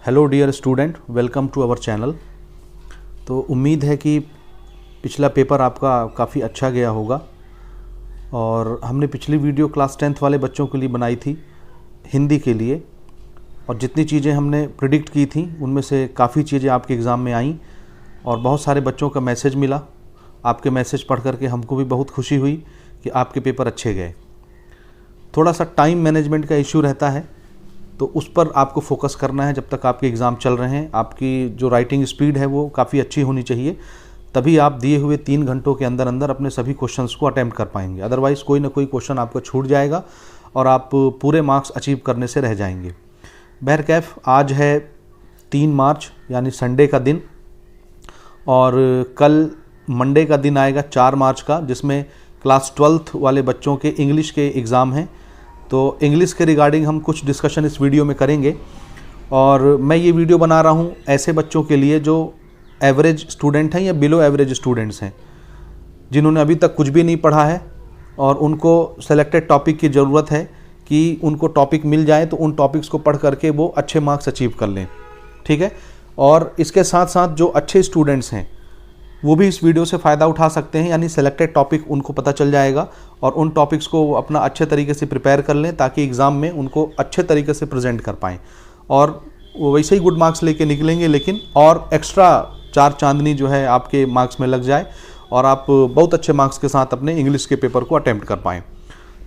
Hello dear student, welcome to our channel. तो उम्मीद है कि पिछला पेपर आपका काफ़ी अच्छा गया होगा और हमने पिछली वीडियो क्लास 10th वाले बच्चों के लिए बनाई थी हिंदी के लिए, और जितनी चीज़ें हमने प्रिडिक्ट की थी उनमें से काफ़ी चीज़ें आपके एग्ज़ाम में आईं और बहुत सारे बच्चों का मैसेज मिला। आपके मैसेज पढ़ करके हमको भी बहुत खुशी हुई कि आपके पेपर अच्छे गए। थोड़ा सा टाइम मैनेजमेंट का इश्यू रहता है, तो उस पर आपको फोकस करना है। जब तक आपके एग्ज़ाम चल रहे हैं, आपकी जो राइटिंग स्पीड है वो काफ़ी अच्छी होनी चाहिए, तभी आप दिए हुए 3 घंटों के अंदर अंदर अपने सभी क्वेश्चंस को अटेम्प्ट कर पाएंगे। अदरवाइज़ कोई ना कोई क्वेश्चन आपका छूट जाएगा और आप पूरे मार्क्स अचीव करने से रह जाएंगे। बहरकैफ आज है 3 मार्च यानी संडे का दिन, और कल मंडे का दिन आएगा 4 मार्च का, जिसमें क्लास 12th वाले बच्चों के इंग्लिश के एग्ज़ाम हैं। तो इंग्लिश के रिगार्डिंग हम कुछ डिस्कशन इस वीडियो में करेंगे, और मैं ये वीडियो बना रहा हूँ ऐसे बच्चों के लिए जो एवरेज स्टूडेंट हैं या बिलो एवरेज स्टूडेंट्स हैं, जिन्होंने अभी तक कुछ भी नहीं पढ़ा है और उनको सेलेक्टेड टॉपिक की ज़रूरत है कि उनको टॉपिक मिल जाए तो उन टॉपिक्स को पढ़ करके वो अच्छे मार्क्स अचीव कर लें। ठीक है, और इसके साथ साथ जो अच्छे स्टूडेंट्स हैं वो भी इस वीडियो से फ़ायदा उठा सकते हैं, यानी सेलेक्टेड टॉपिक उनको पता चल जाएगा और उन टॉपिक्स को वो अपना अच्छे तरीके से प्रिपेयर कर लें ताकि एग्ज़ाम में उनको अच्छे तरीके से प्रेजेंट कर पाएँ और वो वैसे ही गुड मार्क्स लेके निकलेंगे, लेकिन और एक्स्ट्रा 4 चांदनी जो है आपके मार्क्स में लग जाए और आप बहुत अच्छे मार्क्स के साथ अपने इंग्लिश के पेपर को अटैम्प्ट कर पाएँ।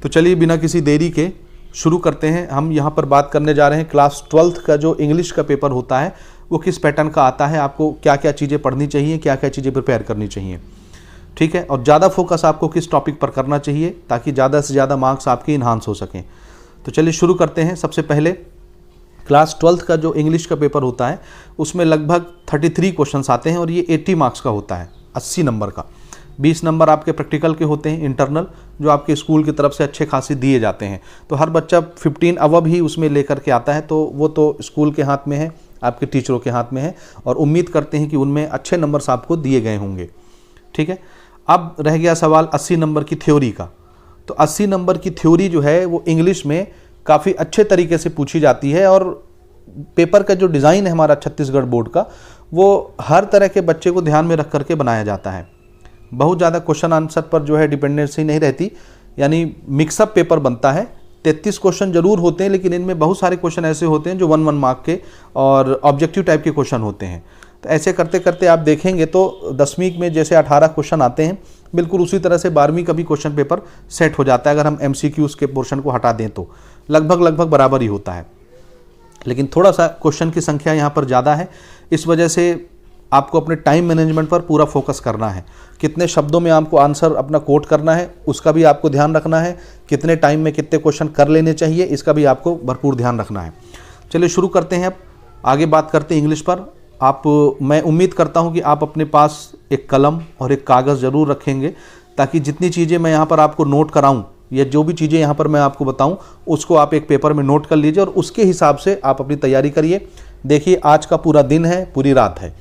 तो चलिए बिना किसी देरी के शुरू करते हैं। हम यहाँ पर बात करने जा रहे हैं क्लास 12th का जो इंग्लिश का पेपर होता है वो किस पैटर्न का आता है, आपको क्या क्या चीज़ें पढ़नी चाहिए, क्या क्या चीज़ें प्रिपेयर करनी चाहिए। ठीक है, और ज़्यादा फोकस आपको किस टॉपिक पर करना चाहिए ताकि ज़्यादा से ज़्यादा मार्क्स आपके इन्हांस हो सकें। तो चलिए शुरू करते हैं। सबसे पहले क्लास 12th का जो इंग्लिश का पेपर होता है उसमें लगभग 33 क्वेश्चंस आते हैं और ये 80 मार्क्स का होता है, 80 नंबर का। 20 नंबर आपके प्रैक्टिकल के होते हैं, इंटरनल, जो आपके स्कूल की तरफ से अच्छे खासे दिए जाते हैं। तो हर बच्चा 15 अबव ही उसमें लेकर के आता है, तो वो तो स्कूल के हाथ में है, आपके टीचरों के हाथ में है, और उम्मीद करते हैं कि उनमें अच्छे नंबर्स आपको दिए गए होंगे। ठीक है, अब रह गया सवाल 80 नंबर की थ्योरी का। तो 80 नंबर की थ्योरी जो है वो इंग्लिश में काफ़ी अच्छे तरीके से पूछी जाती है, और पेपर का जो डिज़ाइन है हमारा छत्तीसगढ़ बोर्ड का, वो हर तरह के बच्चे को ध्यान में रख करके बनाया जाता है। बहुत ज़्यादा क्वेश्चन आंसर पर जो है डिपेंडेंसी नहीं रहती, यानी मिक्सअप पेपर बनता है। 33 क्वेश्चन जरूर होते हैं, लेकिन इनमें बहुत सारे क्वेश्चन ऐसे होते हैं जो 1-1 मार्क के और ऑब्जेक्टिव टाइप के क्वेश्चन होते हैं। तो ऐसे करते करते आप देखेंगे तो 10वीं में जैसे 18 क्वेश्चन आते हैं, बिल्कुल उसी तरह से 12वीं का भी क्वेश्चन पेपर सेट हो जाता है। अगर हम MCQs के पोर्शन को हटा दें तो लगभग बराबर ही होता है, लेकिन थोड़ा सा क्वेश्चन की संख्या यहाँ पर ज़्यादा है। इस वजह से आपको अपने टाइम मैनेजमेंट पर पूरा फोकस करना है। कितने शब्दों में आपको आंसर अपना कोट करना है उसका भी आपको ध्यान रखना है। कितने टाइम में कितने क्वेश्चन कर लेने चाहिए इसका भी आपको भरपूर ध्यान रखना है। चलिए शुरू करते हैं। अब आगे बात करते हैं इंग्लिश पर। मैं उम्मीद करता हूं कि आप अपने पास एक कलम और एक कागज़ ज़रूर रखेंगे, ताकि जितनी चीज़ें मैं यहाँ पर आपको नोट कराऊँ या जो भी चीज़ें यहाँ पर मैं आपको बताऊँ उसको आप एक पेपर में नोट कर लीजिए और उसके हिसाब से आप अपनी तैयारी करिए। देखिए आज का पूरा दिन है, पूरी रात है,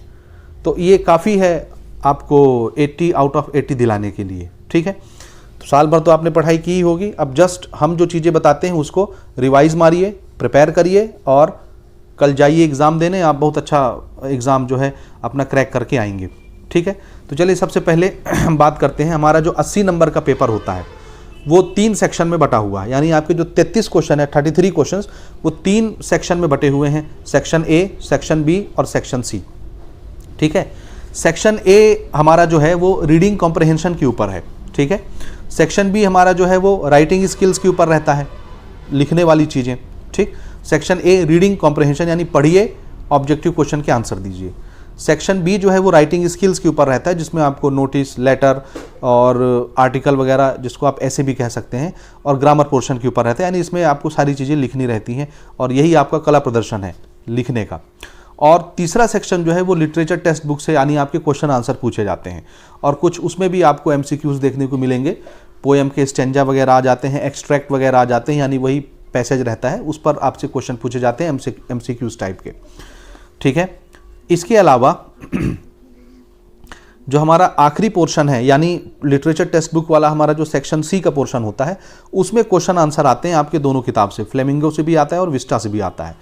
तो ये काफ़ी है आपको 80 आउट ऑफ 80 दिलाने के लिए। ठीक है, तो साल भर तो आपने पढ़ाई की ही होगी। अब जस्ट हम जो चीज़ें बताते हैं उसको रिवाइज मारिए, प्रिपेयर करिए और कल जाइए एग्ज़ाम देने। आप बहुत अच्छा एग्ज़ाम जो है अपना क्रैक करके आएंगे। ठीक है, तो चलिए सबसे पहले बात करते हैं। हमारा जो 80 नंबर का पेपर होता है वो 3 सेक्शन में बटा हुआ है, यानी आपके जो 33 क्वेश्चन है, 33 क्वेश्चन, वो 3 सेक्शन में बटे हुए हैं। सेक्शन ए, सेक्शन बी और सेक्शन सी। ठीक है, सेक्शन ए हमारा जो है वो रीडिंग कॉम्प्रहेंशन के ऊपर है। ठीक है, सेक्शन बी हमारा जो है वो राइटिंग स्किल्स के ऊपर रहता है, लिखने वाली चीज़ें। ठीक, सेक्शन ए रीडिंग कॉम्प्रहेंशन यानी पढ़िए, ऑब्जेक्टिव क्वेश्चन के आंसर दीजिए। सेक्शन बी जो है वो राइटिंग स्किल्स के ऊपर रहता है, जिसमें आपको नोटिस, लेटर और आर्टिकल वगैरह, जिसको आप ऐसे भी कह सकते हैं, और ग्रामर पोर्शन के ऊपर रहता है, यानी इसमें आपको सारी चीज़ें लिखनी रहती हैं और यही आपका कला प्रदर्शन है लिखने का। और तीसरा सेक्शन जो है वो लिटरेचर टेक्स्ट बुक से, यानी आपके क्वेश्चन आंसर पूछे जाते हैं, और कुछ उसमें भी आपको MCQs देखने को मिलेंगे। पोएम के स्टेंजा वगैरह आ जाते हैं, एक्सट्रैक्ट वगैरह आ जाते हैं, यानी वही पैसेज रहता है, उस पर आपसे क्वेश्चन पूछे जाते हैं MCQs टाइप के। ठीक है, इसके अलावा जो हमारा आखिरी पोर्शन है, यानी लिटरेचर टेक्स्ट बुक वाला हमारा जो सेक्शन सी का पोर्शन होता है, उसमें क्वेश्चन आंसर आते हैं आपके दोनों किताब से, फ्लेमिंगो से भी आता है और विस्टा से भी आता है।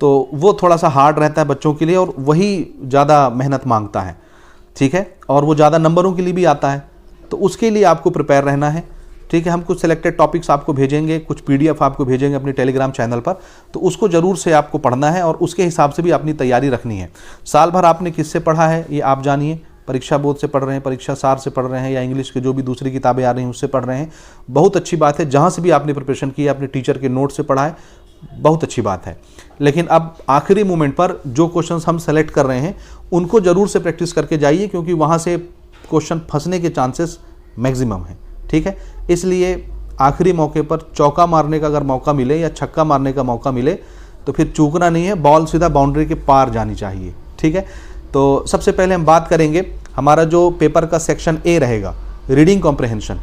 तो वो थोड़ा सा हार्ड रहता है बच्चों के लिए और वही ज़्यादा मेहनत मांगता है, ठीक है, और वो ज़्यादा नंबरों के लिए भी आता है। तो उसके लिए आपको प्रिपेयर रहना है, ठीक है। हम कुछ सिलेक्टेड टॉपिक्स आपको भेजेंगे, कुछ PDF आपको भेजेंगे अपने टेलीग्राम चैनल पर, तो उसको ज़रूर से आपको पढ़ना है और उसके हिसाब से भी अपनी तैयारी रखनी है। साल भर आपने किससे पढ़ा है ये आप जानिए, परीक्षा बोर्ड से पढ़ रहे हैं, परीक्षा सार से पढ़ रहे हैं, या इंग्लिश के जो भी दूसरी किताबें आ रही हैं उससे पढ़ रहे हैं, बहुत अच्छी बात है। जहाँ से भी आपने प्रिपरेशन की है, अपने टीचर के नोट से पढ़ा है, बहुत अच्छी बात है। लेकिन अब आखिरी मोमेंट पर जो क्वेश्चंस हम सेलेक्ट कर रहे हैं उनको ज़रूर से प्रैक्टिस करके जाइए, क्योंकि वहाँ से क्वेश्चन फंसने के चांसेस मैक्सिमम हैं, ठीक है। इसलिए आखिरी मौके पर चौका मारने का अगर मौका मिले या छक्का मारने का मौका मिले तो फिर चूकना नहीं है, बॉल सीधा बाउंड्री के पार जानी चाहिए, ठीक है। तो सबसे पहले हम बात करेंगे हमारा जो पेपर का सेक्शन ए रहेगा, रीडिंग कॉम्प्रहेंशन,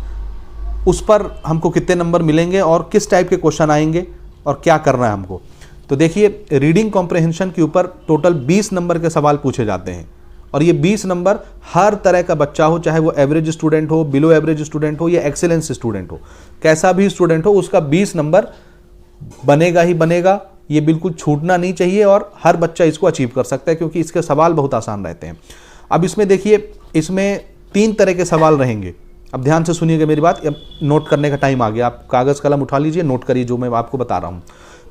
उस पर हमको कितने नंबर मिलेंगे और किस टाइप के क्वेश्चन आएंगे और क्या करना है हमको। तो देखिए, रीडिंग कॉम्प्रहेंशन के ऊपर टोटल 20 नंबर के सवाल पूछे जाते हैं और ये 20 नंबर हर तरह का बच्चा हो, चाहे वो एवरेज स्टूडेंट हो, बिलो एवरेज स्टूडेंट हो या एक्सीलेंस स्टूडेंट हो, कैसा भी स्टूडेंट हो उसका 20 नंबर बनेगा ही बनेगा। ये बिल्कुल छूटना नहीं चाहिए और हर बच्चा इसको अचीव कर सकता है, क्योंकि इसके सवाल बहुत आसान रहते हैं। अब इसमें देखिए, इसमें 3 तरह के सवाल रहेंगे। अब ध्यान से सुनिएगा मेरी बात, अब नोट करने का टाइम आ गया, आप कागज़ कलम उठा लीजिए, नोट करिए जो मैं आपको बता रहा हूँ।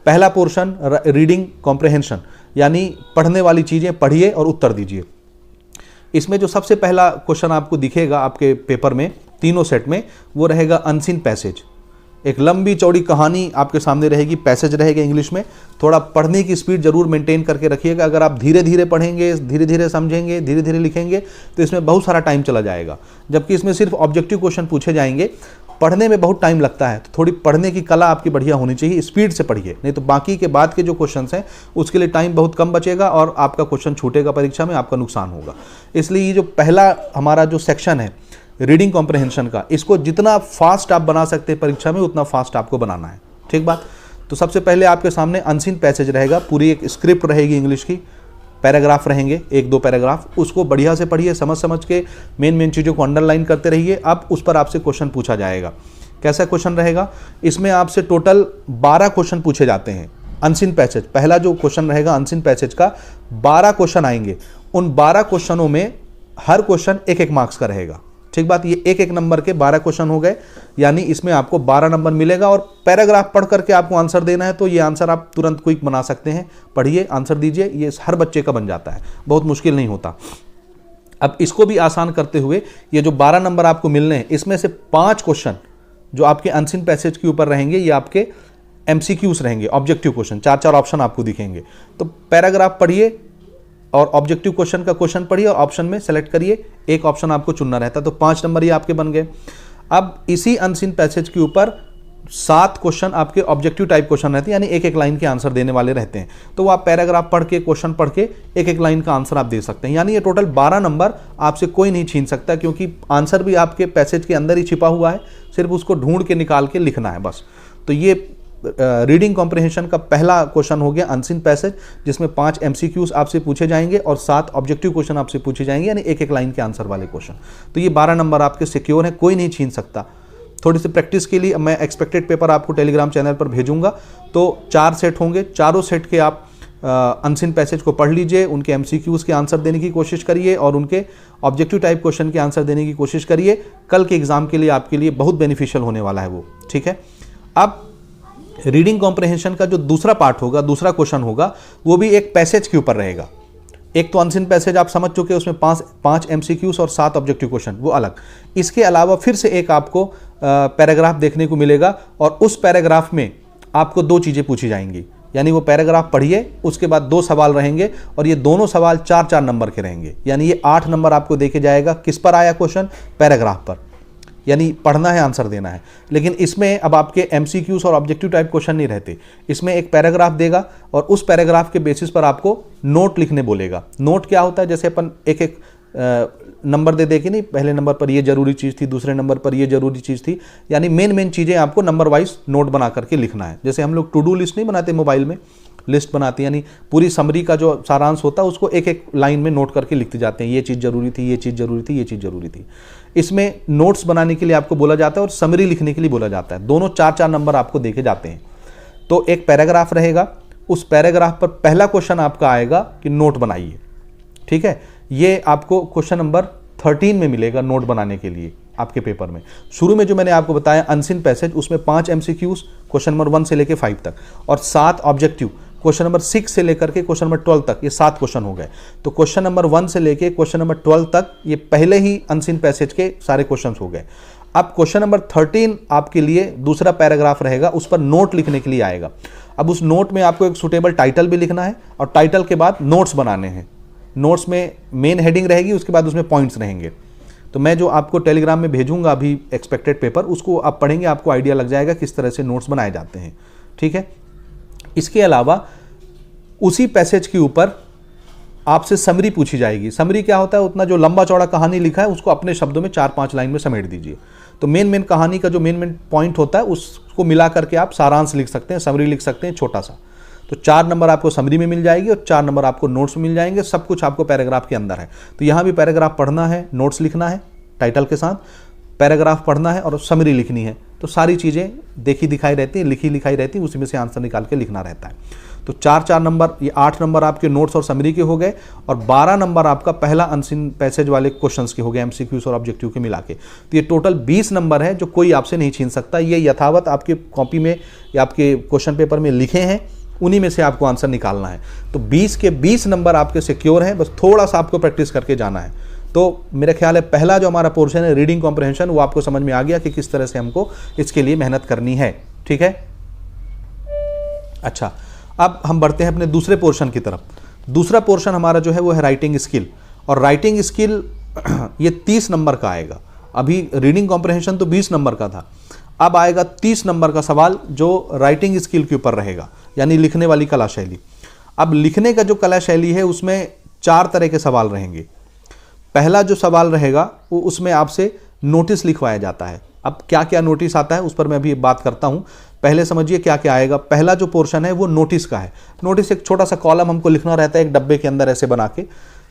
पहला पोर्शन रीडिंग कॉम्प्रहेंशन, यानी पढ़ने वाली चीज़ें पढ़िए और उत्तर दीजिए। इसमें जो सबसे पहला क्वेश्चन आपको दिखेगा आपके पेपर में, तीनों सेट में, वो रहेगा अनसीन पैसेज। एक लंबी चौड़ी कहानी आपके सामने रहेगी, पैसेज रहेगा इंग्लिश में। थोड़ा पढ़ने की स्पीड जरूर मेंटेन करके रखिएगा। अगर आप धीरे धीरे पढ़ेंगे, धीरे धीरे समझेंगे, धीरे धीरे लिखेंगे तो इसमें बहुत सारा टाइम चला जाएगा। जबकि इसमें सिर्फ ऑब्जेक्टिव क्वेश्चन पूछे जाएंगे, पढ़ने में बहुत टाइम लगता है, तो थोड़ी पढ़ने की कला आपकी बढ़िया होनी चाहिए, स्पीड से पढ़िए, नहीं तो बाकी के बाद के जो क्वेश्चंस हैं उसके लिए टाइम बहुत कम बचेगा और आपका क्वेश्चन छूटेगा परीक्षा में, आपका नुकसान होगा। इसलिए ये जो पहला हमारा जो सेक्शन है रीडिंग कॉम्प्रहेंशन का, इसको जितना फास्ट आप बना सकते हैं परीक्षा में उतना फास्ट आपको बनाना है, ठीक बात। तो सबसे पहले आपके सामने अनसीन पैसेज रहेगा, पूरी एक स्क्रिप्ट रहेगी इंग्लिश की, पैराग्राफ रहेंगे, 1-2 पैराग्राफ, उसको बढ़िया से पढ़िए, समझ समझ के मेन चीज़ों को अंडरलाइन करते रहिए। अब उस पर आपसे क्वेश्चन पूछा जाएगा। कैसा क्वेश्चन रहेगा? इसमें आपसे टोटल 12 क्वेश्चन पूछे जाते हैं अनसीन पैसेज। पहला जो क्वेश्चन रहेगा अनसीन पैसेज का, 12 क्वेश्चन आएंगे। उन 12 क्वेश्चनों में हर क्वेश्चन 1-1 मार्क्स का रहेगा, ठीक बात। ये 1-1 नंबर के 12 क्वेश्चन हो गए, यानी इसमें आपको 12 नंबर मिलेगा। और पैराग्राफ पढ़ करके आपको आंसर देना है, तो ये आंसर आप तुरंत क्विक बना सकते हैं। पढ़िए, आंसर दीजिए, ये हर बच्चे का बन जाता है, बहुत मुश्किल नहीं होता। अब इसको भी आसान करते हुए ये जो 12 नंबर आपको मिलने हैं, इसमें से 5 क्वेश्चन जो आपके अनसीन पैसेज के ऊपर रहेंगे, ये आपके MCQs रहेंगे, ऑब्जेक्टिव क्वेश्चन। 4-4 ऑप्शन आपको दिखेंगे। तो पैराग्राफ पढ़िए और ऑब्जेक्टिव क्वेश्चन का क्वेश्चन पढ़िए और ऑप्शन में सेलेक्ट करिए, एक ऑप्शन आपको चुनना रहता है। तो 5 नंबर ये आपके बन गए। अब इसी अनसीन पैसेज के ऊपर 7 क्वेश्चन आपके ऑब्जेक्टिव टाइप क्वेश्चन रहते हैं, यानी 1-1 लाइन के आंसर देने वाले रहते हैं। तो वो आप पैराग्राफ पढ़ के, क्वेश्चन पढ़ के 1-1 लाइन का आंसर आप दे सकते हैं। यानी ये टोटल 12 नंबर आपसे कोई नहीं छीन सकता, क्योंकि आंसर भी आपके पैसेज के अंदर ही छिपा हुआ है, सिर्फ उसको ढूंढ के निकाल के लिखना है बस। तो ये रीडिंग कॉम्प्रहेंशन का पहला क्वेश्चन हो गया अनसीन पैसेज, जिसमें 5 MCQs आपसे पूछे जाएंगे और 7 ऑब्जेक्टिव क्वेश्चन आपसे पूछे जाएंगे, यानी 1-1 लाइन के आंसर वाले क्वेश्चन। तो ये 12 नंबर आपके सिक्योर हैं, कोई नहीं छीन सकता। थोड़ी सी प्रैक्टिस के लिए मैं एक्सपेक्टेड पेपर आपको टेलीग्राम चैनल पर भेजूंगा। तो 4 सेट होंगे, चारों सेट के आप अनसीन पैसेज को पढ़ लीजिए, उनके MCQs के आंसर देने की कोशिश करिए और उनके ऑब्जेक्टिव टाइप क्वेश्चन के आंसर देने की कोशिश करिए। कल के एग्जाम के लिए आपके लिए बहुत बेनिफिशियल होने वाला है वो, ठीक है। अब रीडिंग कॉम्प्रहेंशन का जो दूसरा पार्ट होगा, दूसरा क्वेश्चन होगा, वो भी एक पैसेज के ऊपर रहेगा। एक तो अनसीन पैसेज आप समझ चुके हैं, उसमें 5 MCQs और 7 ऑब्जेक्टिव क्वेश्चन, वो अलग। इसके अलावा फिर से एक आपको पैराग्राफ देखने को मिलेगा और उस पैराग्राफ में आपको 2 चीज़ें पूछी जाएंगी। यानी वो पैराग्राफ पढ़िए, उसके बाद 2 सवाल रहेंगे और ये दोनों सवाल 4-4 नंबर के रहेंगे। यानी ये 8 नंबर आपको देके जाएगा। किस पर आया क्वेश्चन? पैराग्राफ पर। यानी पढ़ना है, आंसर देना है। लेकिन इसमें अब आपके MCQs और ऑब्जेक्टिव टाइप क्वेश्चन नहीं रहते। इसमें एक पैराग्राफ देगा और उस पैराग्राफ के बेसिस पर आपको नोट लिखने बोलेगा। नोट क्या होता है? जैसे अपन 1-1 नंबर दे कि नहीं, पहले नंबर पर ये जरूरी चीज़ थी, दूसरे नंबर पर ये जरूरी चीज़ थी, यानी मेन चीज़ें आपको नंबर वाइज नोट बना करके लिखना है। जैसे हम लोग टू डू लिस्ट नहीं बनाते, मोबाइल में लिस्ट बनाते हैं, यानी पूरी समरी का जो सारांश होता है उसको 1-1 लाइन में नोट करके लिखते जाते हैं। ये चीज़ जरूरी थी, ये चीज़ जरूरी थी, ये चीज़ जरूरी थी। इसमें नोट्स बनाने के लिए आपको बोला जाता है और समरी लिखने के लिए बोला जाता है। दोनों 4-4 नंबर आपको देखे जाते हैं। तो एक पैराग्राफ रहेगा, उस पैराग्राफ पर पहला क्वेश्चन आपका आएगा कि नोट बनाइए। ठीक है, ये आपको क्वेश्चन नंबर 13 में मिलेगा नोट बनाने के लिए आपके पेपर में। शुरू में जो मैंने आपको बताया अनसीन पैसेज, उसमें 5 MCQs क्वेश्चन नंबर 1 से लेकर 5 तक और 7 ऑब्जेक्टिव क्वेश्चन नंबर 6 से लेकर के क्वेश्चन नंबर 12 तक, ये 7 क्वेश्चन हो गए। तो क्वेश्चन नंबर 1 से लेकर क्वेश्चन नंबर 12 तक ये पहले ही अनसीन पैसेज के सारे क्वेश्चन हो गए। अब क्वेश्चन नंबर 13 आपके लिए दूसरा पैराग्राफ रहेगा, उस पर नोट लिखने के लिए आएगा। अब उस नोट में आपको एक सुटेबल टाइटल भी लिखना है और टाइटल के बाद नोट्स बनाने हैं। नोट्स में मेन हेडिंग रहेगी, उसके बाद उसमें पॉइंट्स रहेंगे। तो मैं जो आपको टेलीग्राम में भेजूंगा अभी एक्सपेक्टेड पेपर, उसको आप पढ़ेंगे, आपको आइडिया लग जाएगा किस तरह से नोट्स बनाए जाते हैं। ठीक है, इसके अलावा उसी पैसेज के ऊपर आपसे समरी पूछी जाएगी। समरी क्या होता है, उतना जो लंबा चौड़ा कहानी लिखा है उसको अपने शब्दों में 4-5 लाइन में समेट दीजिए। तो मेन कहानी का जो मेन पॉइंट होता है उसको मिला करके आप सारांश लिख सकते हैं, समरी लिख सकते हैं छोटा सा। तो 4 नंबर आपको समरी में मिल जाएगी और 4 नंबर आपको नोट्स में मिल जाएंगे। सब कुछ आपको पैराग्राफ के अंदर है। तो यहाँ भी पैराग्राफ पढ़ना है, नोट्स लिखना है टाइटल के साथ, पैराग्राफ पढ़ना है और समरी लिखनी है। तो सारी चीज़ें देखी दिखाई रहती हैं, लिखी लिखाई रहती हैं, उसी में से आंसर निकाल के लिखना रहता है। तो 4-4 नंबर, ये 8 नंबर आपके नोट्स और समरी के हो गए और 12 नंबर आपका पहला अनसीन पैसेज वाले क्वेश्चंस के हो गए, MCQs और ऑब्जेक्टिव के मिला के। तो ये टोटल 20 नंबर है जो कोई आपसे नहीं छीन सकता। ये यथावत आपके कॉपी में या आपके क्वेश्चन पेपर में लिखे हैं, उन्हीं में से आपको आंसर निकालना है। तो 20 के 20 नंबर आपके सिक्योर हैं, बस थोड़ा सा आपको प्रैक्टिस करके जाना है। तो मेरा ख्याल है पहला जो हमारा पोर्शन है रीडिंग कॉम्प्रहेंशन, वो आपको समझ में आ गया कि किस तरह से हमको इसके लिए मेहनत करनी है। ठीक है, अच्छा, अब हम बढ़ते हैं अपने दूसरे पोर्शन की तरफ। दूसरा पोर्शन हमारा जो है वो है राइटिंग स्किल। और राइटिंग स्किल ये 30 नंबर का आएगा। अभी रीडिंग कॉम्प्रहेंशन तो 20 नंबर का था, अब आएगा 30 नंबर का सवाल जो राइटिंग स्किल के ऊपर रहेगा, यानी लिखने वाली कला शैली। अब लिखने का जो कला शैली है उसमें 4 तरह के सवाल रहेंगे। पहला जो सवाल रहेगा वो उसमें आपसे नोटिस लिखवाया जाता है। अब क्या क्या नोटिस आता है उस पर मैं अभी बात करता हूँ। पहले समझिए क्या क्या आएगा। पहला जो पोर्शन है वो नोटिस का है। नोटिस एक छोटा सा कॉलम हमको लिखना रहता है एक डब्बे के अंदर ऐसे बना के।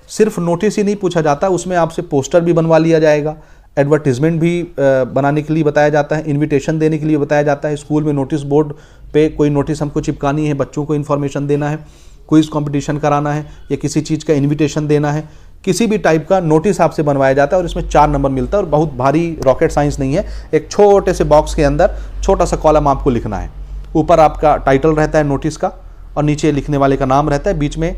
सिर्फ नोटिस ही नहीं पूछा जाता, उसमें आपसे पोस्टर भी बनवा लिया जाएगा, एडवर्टीजमेंट भी बनाने के लिए बताया जाता है, इन्विटेशन देने के लिए बताया जाता है। स्कूल में नोटिस बोर्ड पे कोई नोटिस हमको चिपकानी है, बच्चों को इन्फॉर्मेशन देना है, क्विज कंपटीशन कराना है या किसी चीज़ का इन्विटेशन देना है, किसी भी टाइप का नोटिस आपसे बनवाया जाता है और इसमें 4 नंबर मिलता है। और बहुत भारी रॉकेट साइंस नहीं है, एक छोटे से बॉक्स के अंदर छोटा सा कॉलम आपको लिखना है। ऊपर आपका टाइटल रहता है नोटिस का और नीचे लिखने वाले का नाम रहता है, बीच में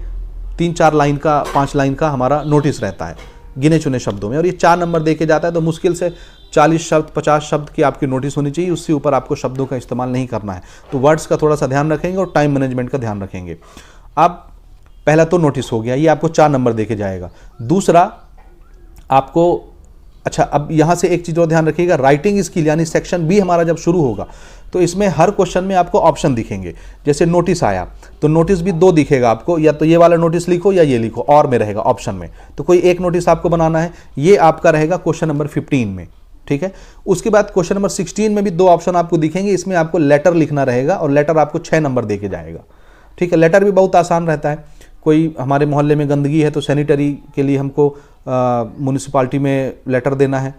3-4 लाइन का 5 लाइन का हमारा नोटिस रहता है गिने चुने शब्दों में। और ये 4 नंबर देके जाता है। तो मुश्किल से 40 शब्द 50 शब्द की आपकी नोटिस होनी चाहिए, उससे ऊपर आपको शब्दों का इस्तेमाल नहीं करना है। तो वर्ड्स का थोड़ा सा ध्यान रखेंगे और टाइम मैनेजमेंट का ध्यान रखेंगे। अब पहला तो नोटिस हो गया, ये आपको 4 नंबर देके जाएगा। दूसरा आपको, अच्छा अब यहाँ से एक चीज़ और ध्यान रखिएगा, राइटिंग स्किल यानी सेक्शन बी हमारा जब शुरू होगा तो इसमें हर क्वेश्चन में आपको ऑप्शन दिखेंगे। जैसे नोटिस आया तो नोटिस भी 2 दिखेगा आपको, या तो ये वाला नोटिस लिखो या ये लिखो, और में रहेगा ऑप्शन में। तो कोई एक नोटिस आपको बनाना है, ये आपका रहेगा क्वेश्चन नंबर 15 में। ठीक है, उसके बाद क्वेश्चन नंबर 16 में भी 2 ऑप्शन आपको दिखेंगे, इसमें आपको लेटर लिखना रहेगा और लेटर आपको 6 नंबर देके जाएगा। ठीक है, लेटर भी बहुत आसान रहता है। कोई हमारे मोहल्ले में गंदगी है तो सैनिटरी के लिए हमको म्यूनिसिपालिटी में लेटर देना है,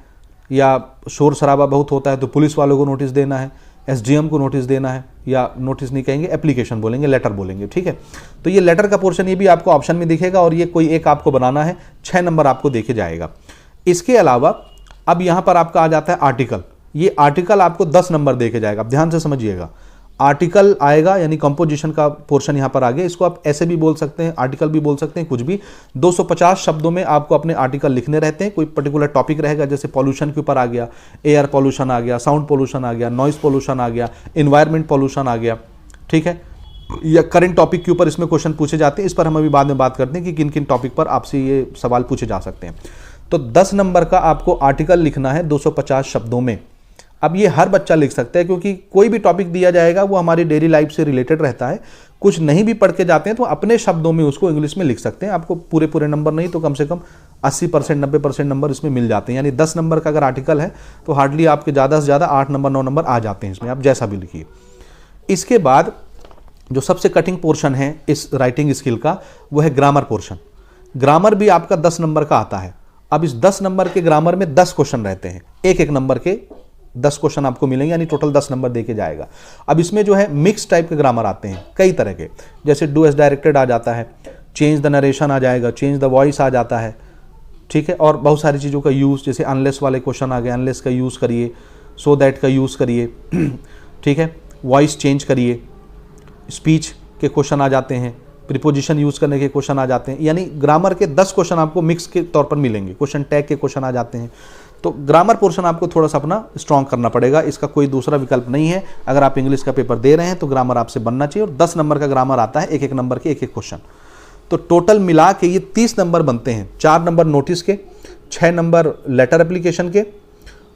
या शोर शराबा बहुत होता है तो पुलिस वालों को नोटिस देना है, SDM को नोटिस देना है, या नोटिस नहीं कहेंगे एप्लीकेशन बोलेंगे, लेटर बोलेंगे। ठीक है, तो ये लेटर का पोर्शन ये भी आपको ऑप्शन में दिखेगा और ये कोई एक आपको बनाना है, 6 नंबर आपको देके जाएगा। इसके अलावा अब यहाँ पर आपका आ जाता है आर्टिकल। ये आर्टिकल आपको 10 नंबर देके जाएगा। अब ध्यान से समझिएगा, आर्टिकल आएगा यानी कंपोजिशन का पोर्शन यहाँ पर आ गया। इसको आप ऐसे भी बोल सकते हैं, आर्टिकल भी बोल सकते हैं, कुछ भी। 250 शब्दों में आपको अपने आर्टिकल लिखने रहते हैं। कोई पर्टिकुलर टॉपिक रहेगा, जैसे पॉल्यूशन के ऊपर आ गया, एयर पॉल्यूशन आ गया, साउंड पॉल्यूशन आ गया, नॉइज पॉल्यूशन आ गया, इन्वायरमेंट पॉल्यूशन आ गया। ठीक है, या करंट टॉपिक के ऊपर इसमें क्वेश्चन पूछे जाते हैं। इस पर हम अभी बाद में बात करते हैं कि किन किन टॉपिक पर आपसे ये सवाल पूछे जा सकते हैं। तो 10 नंबर का आपको आर्टिकल लिखना है 250 शब्दों में। अब ये हर बच्चा लिख सकता है, क्योंकि कोई भी टॉपिक दिया जाएगा वो हमारी डेली लाइफ से रिलेटेड रहता है। कुछ नहीं भी पढ़ के जाते हैं तो अपने शब्दों में उसको इंग्लिश में लिख सकते हैं। आपको पूरे नंबर नहीं तो कम से कम 80% 90% नंबर इसमें मिल जाते हैं। यानी 10 नंबर का अगर आर्टिकल है तो हार्डली आपके ज़्यादा से ज़्यादा 8 नंबर 9 नंबर आ जाते हैं इसमें, आप जैसा भी लिखिए। इसके बाद जो सबसे कटिंग पोर्शन है इस राइटिंग स्किल का, वो है ग्रामर पोर्शन। ग्रामर भी आपका 10 नंबर का आता है। अब इस 10 नंबर के ग्रामर में 10 क्वेश्चन रहते हैं, एक नंबर के 10 क्वेश्चन आपको मिलेंगे, यानी टोटल 10 नंबर दे के जाएगा। अब इसमें जो है मिक्स टाइप के ग्रामर आते हैं कई तरह के, जैसे डू एज डायरेक्टेड आ जाता है, चेंज द नरेशन आ जाएगा, चेंज द वॉइस आ जाता है, ठीक है, और बहुत सारी चीज़ों का यूज़, जैसे अनलेस वाले क्वेश्चन आ गए, अनलेस का यूज़ करिए, सो दैट का यूज़ करिए, ठीक है, वॉइस चेंज करिए, स्पीच के क्वेश्चन आ जाते हैं, प्रीपोजिशन यूज़ करने के क्वेश्चन आ जाते हैं, यानी ग्रामर के 10 क्वेश्चन आपको मिक्स के तौर पर मिलेंगे। क्वेश्चन टैग के क्वेश्चन आ जाते हैं। तो ग्रामर पोर्शन आपको थोड़ा सा अपना स्ट्रॉन्ग करना पड़ेगा, इसका कोई दूसरा विकल्प नहीं है। अगर आप इंग्लिश का पेपर दे रहे हैं तो ग्रामर आपसे बनना चाहिए, और 10 नंबर का ग्रामर आता है, एक एक नंबर के एक एक क्वेश्चन। तो टोटल मिला के ये 30 नंबर बनते हैं, 4 नंबर नोटिस के, 6 नंबर लेटर एप्लीकेशन के,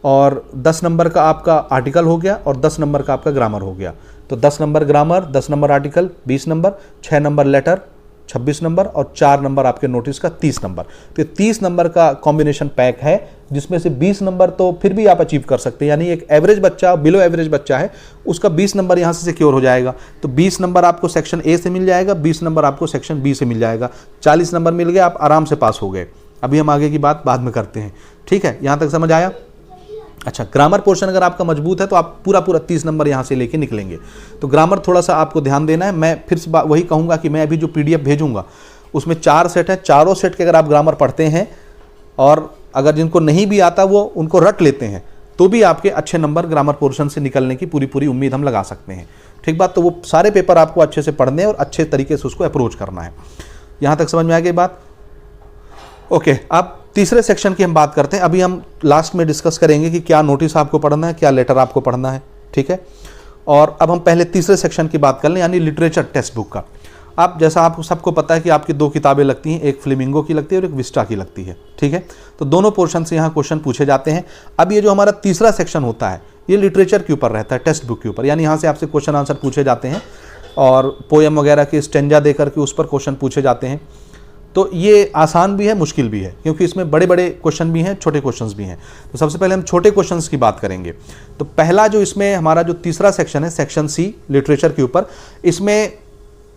और 10 नंबर का आपका आर्टिकल हो गया, और 10 नंबर का आपका ग्रामर हो गया। तो 10 number grammar, 10 number article 20 number, 6 number letter 26 number, और 4 नंबर आपके नोटिस का 30 नंबर। तो 30 नंबर का कॉम्बिनेशन पैक है, जिसमें से 20 नंबर तो फिर भी आप अचीव कर सकते हैं, यानी एक एवरेज बच्चा, बिलो एवरेज बच्चा है, उसका 20 नंबर यहाँ से सिक्योर हो जाएगा। तो 20 नंबर आपको सेक्शन ए से मिल जाएगा, 20 नंबर आपको सेक्शन बी से मिल जाएगा, 40 नंबर मिल गए, आप आराम से पास हो गए। अभी हम आगे की बात बाद में करते हैं, ठीक है, यहाँ तक समझ आया? अच्छा, ग्रामर पोर्शन अगर आपका मजबूत है तो आप पूरा 30 नंबर यहाँ से लेके निकलेंगे। तो ग्रामर थोड़ा सा आपको ध्यान देना है। मैं फिर से वही कहूँगा कि मैं अभी जो PDF भेजूंगा उसमें 4 सेट है, चारों सेट के अगर आप ग्रामर पढ़ते हैं, और अगर जिनको नहीं भी आता वो उनको रट लेते हैं, तो भी आपके अच्छे नंबर ग्रामर पोर्शन से निकलने की पूरी उम्मीद हम लगा सकते हैं। ठीक बात? तो वो सारे पेपर आपको अच्छे से पढ़ने और अच्छे तरीके से उसको अप्रोच करना है। यहाँ तक समझ में आ गई बात? ओके, अब तीसरे सेक्शन की हम बात करते हैं। अभी हम लास्ट में डिस्कस करेंगे कि क्या नोटिस आपको पढ़ना है, क्या लेटर आपको पढ़ना है, ठीक है। और अब हम पहले तीसरे सेक्शन की बात कर लें, यानी लिटरेचर टेक्स्ट बुक का। आप जैसा आपको सबको पता है कि आपकी 2 किताबें लगती हैं, एक फ्लेमिंगो की लगती है और एक विस्टा की लगती है, ठीक है। तो दोनों पोर्शन से यहाँ क्वेश्चन पूछे जाते हैं। अब ये जो हमारा तीसरा सेक्शन होता है ये लिटरेचर के ऊपर रहता है, टेक्स्ट बुक के ऊपर, यानी यहाँ से आपसे क्वेश्चन आंसर पूछे जाते हैं और पोएम वगैरह के स्टेंजा देकर के उस पर क्वेश्चन पूछे जाते हैं। तो ये आसान भी है, मुश्किल भी है, क्योंकि इसमें बड़े बड़े क्वेश्चन भी हैं, छोटे क्वेश्चंस भी हैं। तो सबसे पहले हम छोटे क्वेश्चंस की बात करेंगे। तो पहला जो इसमें हमारा जो तीसरा सेक्शन है, सेक्शन सी लिटरेचर के ऊपर, इसमें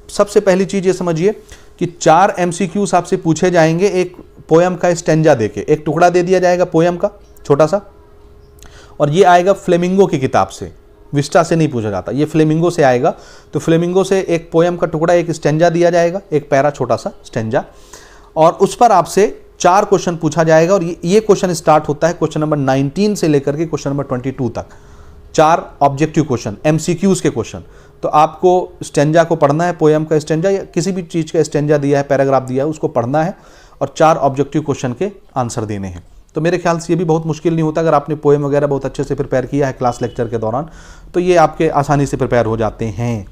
सबसे पहली चीज़ ये समझिए कि 4 MCQs आपसे पूछे जाएंगे एक पोएम का स्टेंजा देके। एक टुकड़ा दे दिया जाएगा पोएम का छोटा सा, और ये आएगा फ्लेमिंगो की किताब से, विस्टा से नहीं पूछा जाता, ये फ्लेमिंगो से आएगा। तो फ्लेमिंगो से एक पोएम का टुकड़ा, एक स्टेंजा दिया जाएगा, एक पैरा छोटा सा स्टेंजा, और उस पर आपसे 4 क्वेश्चन पूछा जाएगा। और ये क्वेश्चन स्टार्ट होता है क्वेश्चन नंबर 19 से लेकर के क्वेश्चन नंबर 22 तक। 4 ऑब्जेक्टिव क्वेश्चन, MCQs के क्वेश्चन। तो आपको स्टेंजा को पढ़ना है, पोएम का स्टेंजा या किसी भी चीज़ का स्टेंजा दिया है, पैराग्राफ दिया है, उसको पढ़ना है और 4 ऑब्जेक्टिव क्वेश्चन के आंसर देने हैं। तो मेरे ख्याल से ये भी बहुत मुश्किल नहीं होता। अगर आपने पोएम वगैरह बहुत अच्छे से प्रिपेयर किया है क्लास लेक्चर के दौरान, तो ये आपके आसानी से प्रिपेयर हो जाते हैं।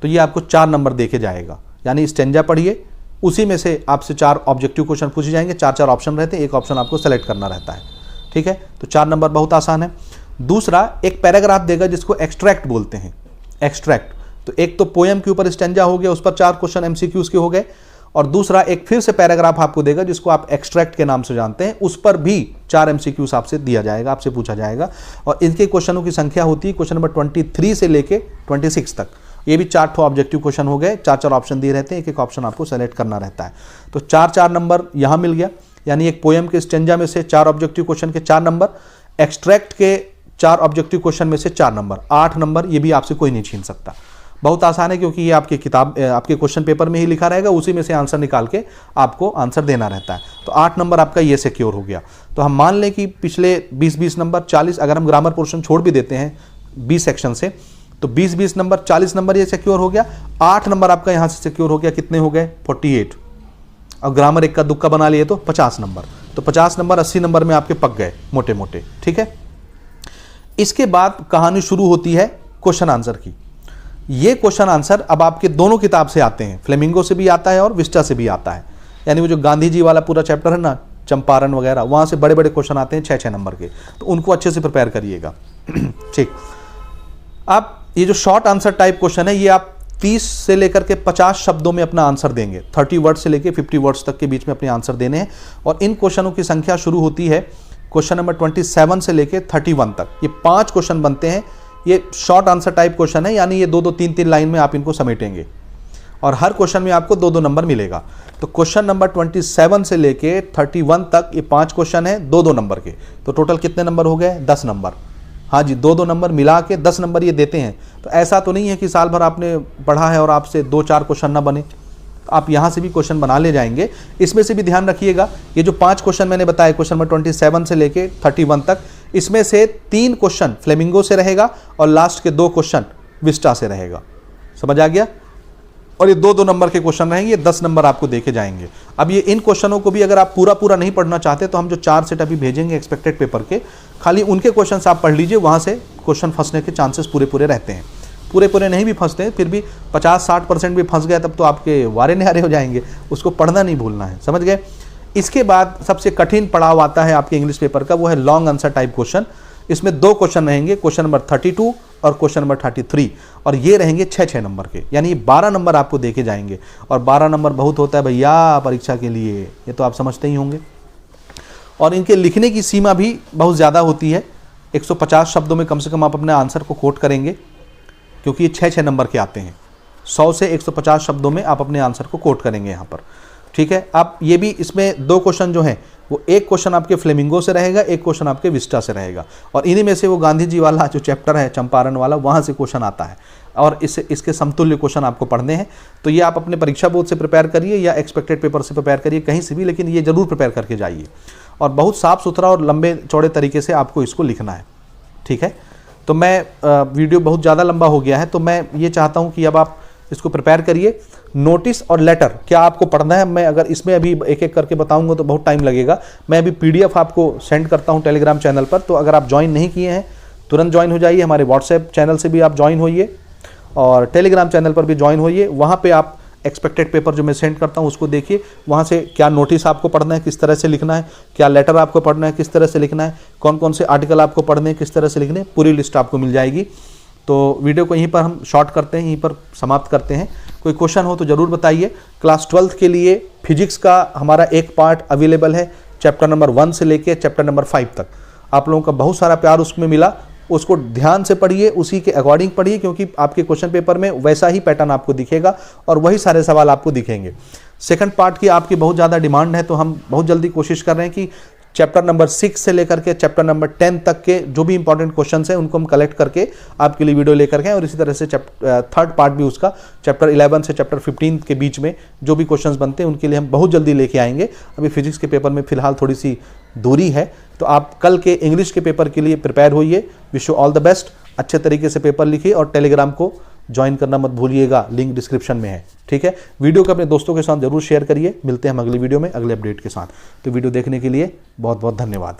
तो ये आपको 4 नंबर देके जाएगा, यानी स्टेंजा पढ़िए, उसी में से आपसे 4 ऑब्जेक्टिव क्वेश्चन पूछे जाएंगे। 4 ऑप्शन रहते हैं, एक ऑप्शन आपको सेलेक्ट करना रहता है, ठीक है। तो 4 नंबर बहुत आसान है। दूसरा, एक पैराग्राफ देगा जिसको एक्सट्रैक्ट बोलते हैं, एक्सट्रैक्ट। तो एक तो पोएम के ऊपर स्टेंजा हो गया, उस पर 4 क्वेश्चन MCQs के हो गए, और दूसरा एक फिर से पैराग्राफ आपको देगा जिसको आप एक्सट्रैक्ट के नाम से जानते हैं, उस पर भी 4 MCQs आपसे दिया जाएगा, आपसे पूछा जाएगा। और इनके क्वेश्चनों की संख्या होती है क्वेश्चन नंबर 23 से लेके 26 तक। ये भी 4 ऑब्जेक्टिव क्वेश्चन हो गए, 4 ऑप्शन दिए रहते हैं, एक एक ऑप्शन आपको सेलेक्ट करना रहता है। तो 4 नंबर यहाँ मिल गया, यानी एक पोएम के स्टेंजा में से 4 ऑब्जेक्टिव क्वेश्चन के 4 नंबर, एक्सट्रैक्ट के 4 ऑब्जेक्टिव क्वेश्चन में से 4 नंबर, 8 नंबर। ये भी आपसे कोई नहीं छीन सकता। बहुत आसान है, क्योंकि ये आपकी किताब, आपके क्वेश्चन पेपर में ही लिखा रहेगा, उसी में से आंसर निकाल के आपको आंसर देना रहता है। तो 8 नंबर आपका ये सिक्योर हो गया। तो हम मान लें कि पिछले 20 नंबर, 40, अगर हम ग्रामर पोर्शन छोड़ भी देते हैं 20 सेक्शन से, तो 20 नंबर, 40 नंबर ये सिक्योर हो गया। 8 नंबर आपका यहाँ से सिक्योर हो गया। कितने हो गए? 48। और ग्रामर एक का दुक्का बना लिए तो 50 नंबर। तो 50 नंबर 80 नंबर में आपके पक गए मोटे मोटे, ठीक है। इसके बाद कहानी शुरू होती है क्वेश्चन आंसर की। ये क्वेश्चन आंसर अब आपके दोनों किताब से आते हैं, फ्लेमिंगो से भी आता है और विस्टा से भी आता है। यानी वो जो गांधी जी वाला पूरा चैप्टर है ना, चंपारण वगैरह, वहाँ से बड़े बड़े क्वेश्चन आते हैं 6-6 नंबर के। तो उनको अच्छे से प्रिपेयर करिएगा, ठीक। अब ये जो शॉर्ट आंसर टाइप क्वेश्चन है, ये आप 30 से लेकर के 50 शब्दों में अपना आंसर देंगे। 30 वर्ड से लेकर 50 वर्ड्स तक के बीच में अपने आंसर देने हैं। और इन क्वेश्चनों की संख्या शुरू होती है क्वेश्चन नंबर 27 से लेकर 31 तक। ये 5 क्वेश्चन बनते हैं। ये शॉर्ट आंसर टाइप क्वेश्चन है, यानी ये 2-2, 3-3 लाइन में आप इनको समेटेंगे और हर क्वेश्चन में आपको 2-2 नंबर मिलेगा। तो क्वेश्चन नंबर 27 से लेके 31 तक ये 5 क्वेश्चन है 2-2 नंबर के। तो टोटल कितने नंबर हो गए? 10 नंबर। हाँ जी, 2-2 नंबर मिला के 10 नंबर ये देते हैं। तो ऐसा तो नहीं है कि साल भर आपने पढ़ा है और आपसे 2-4 क्वेश्चन ना बने, आप यहाँ से भी क्वेश्चन बना ले जाएंगे। इसमें से भी ध्यान रखिएगा, ये जो 5 क्वेश्चन मैंने बताए, क्वेश्चन नंबर 27 से लेके 31 तक, इसमें से 3 क्वेश्चन फ्लेमिंगो से रहेगा और लास्ट के 2 क्वेश्चन विस्टा से रहेगा। समझ आ गया? और ये 2-2 नंबर के क्वेश्चन रहेंगे, 10 नंबर आपको देके जाएंगे। अब ये इन क्वेश्चनों को भी अगर आप पूरा नहीं पढ़ना चाहते तो हम जो 4 सेट अभी भेजेंगे एक्सपेक्टेड पेपर के, खाली उनके क्वेश्चन आप पढ़ लीजिए, वहाँ से क्वेश्चन फंसने के चांसेस पूरे रहते हैं। पूरे नहीं भी फंसते हैं, फिर भी 50-60% भी फंस गया तब तो आपके वारे निहारे हो जाएंगे। उसको पढ़ना नहीं भूलना है, समझ गए? इसके बाद सबसे कठिन पड़ाव आता है आपके इंग्लिश पेपर का, वो है लॉन्ग आंसर टाइप क्वेश्चन। इसमें 2 क्वेश्चन रहेंगे, क्वेश्चन नंबर 32 और क्वेश्चन नंबर 33, और ये रहेंगे 6-6 नंबर के, यानी 12 नंबर आपको देके जाएंगे। और 12 नंबर बहुत होता है भैया परीक्षा के लिए, ये तो आप समझते ही होंगे। और इनके लिखने की सीमा भी बहुत ज़्यादा होती है, 150 शब्दों में कम से कम आप अपने आंसर को कोट करेंगे, क्योंकि ये 6-6 नंबर के आते हैं। 100 से 150 शब्दों में आप अपने आंसर को कोट करेंगे यहाँ पर, ठीक है। आप ये भी, इसमें 2 क्वेश्चन जो हैं वो, एक क्वेश्चन आपके फ्लेमिंगो से रहेगा, एक क्वेश्चन आपके विस्टा से रहेगा, और इन्हीं में से वो गांधी जी वाला जो चैप्टर है चंपारण वाला, वहाँ से क्वेश्चन आता है, और इसके समतुल्य क्वेश्चन आपको पढ़ने हैं। तो ये आप अपने परीक्षा बोर्ड से प्रिपेयर करिए या एक्सपेक्टेड पेपर से प्रिपेयर करिए, कहीं से भी, लेकिन ये जरूर प्रिपेयर करके जाइए। और बहुत साफ सुथरा और लंबे चौड़े तरीके से आपको इसको लिखना है, ठीक है। तो मैं वीडियो बहुत ज़्यादा लंबा हो गया है, तो मैं ये चाहता हूँ कि अब आप इसको प्रिपेयर करिए। नोटिस और लेटर क्या आपको पढ़ना है, मैं अगर इसमें अभी एक एक करके बताऊंगा तो बहुत टाइम लगेगा। मैं अभी PDF आपको सेंड करता हूँ टेलीग्राम चैनल पर, तो अगर आप ज्वाइन नहीं किए हैं तुरंत ज्वाइन हो जाइए। हमारे व्हाट्सएप चैनल से भी आप ज्वाइन होइए और टेलीग्राम चैनल पर भी ज्वाइन होइए। वहाँ पर आप एक्सपेक्टेड पेपर जो मैं सेंड करता हूँ उसको देखिए, वहाँ से क्या नोटिस आपको पढ़ना है, किस तरह से लिखना है, क्या लेटर आपको पढ़ना है, किस तरह से लिखना है, कौन कौन से आर्टिकल आपको पढ़ने हैं, किस तरह से लिखने, पूरी लिस्ट आपको मिल जाएगी। तो वीडियो को यहीं पर हम शॉर्ट करते हैं, यहीं पर समाप्त करते हैं। कोई क्वेश्चन हो तो ज़रूर बताइए। क्लास 12th के लिए फिजिक्स का हमारा एक पार्ट अवेलेबल है, चैप्टर नंबर 1 से लेके चैप्टर नंबर 5 तक। आप लोगों का बहुत सारा प्यार उसमें मिला, उसको ध्यान से पढ़िए, उसी के अकॉर्डिंग पढ़िए, क्योंकि आपके क्वेश्चन पेपर में वैसा ही पैटर्न आपको दिखेगा और वही सारे सवाल आपको दिखेंगे। सेकंड पार्ट की आपकी बहुत ज़्यादा डिमांड है, तो हम बहुत जल्दी कोशिश कर रहे हैं कि चैप्टर नंबर 6 से लेकर के चैप्टर नंबर 10 तक के जो भी इंपॉर्टेंट क्वेश्चंस हैं उनको हम कलेक्ट करके आपके लिए वीडियो लेकर के आए। और इसी तरह से थर्ड पार्ट भी उसका, चैप्टर 11 से चैप्टर 15 के बीच में जो भी क्वेश्चंस बनते हैं उनके लिए हम बहुत जल्दी लेके आएंगे। अभी फिजिक्स के पेपर में फिलहाल थोड़ी सी दूरी है, तो आप कल के इंग्लिश के पेपर के लिए प्रिपेयर होइए। Wish you all the best, अच्छे तरीके से पेपर लिखिए और टेलीग्राम को ज्वाइन करना मत भूलिएगा, लिंक डिस्क्रिप्शन में है, ठीक है। वीडियो को अपने दोस्तों के साथ जरूर शेयर करिए। मिलते हैं हम अगली वीडियो में अगले अपडेट के साथ। तो वीडियो देखने के लिए बहुत बहुत धन्यवाद।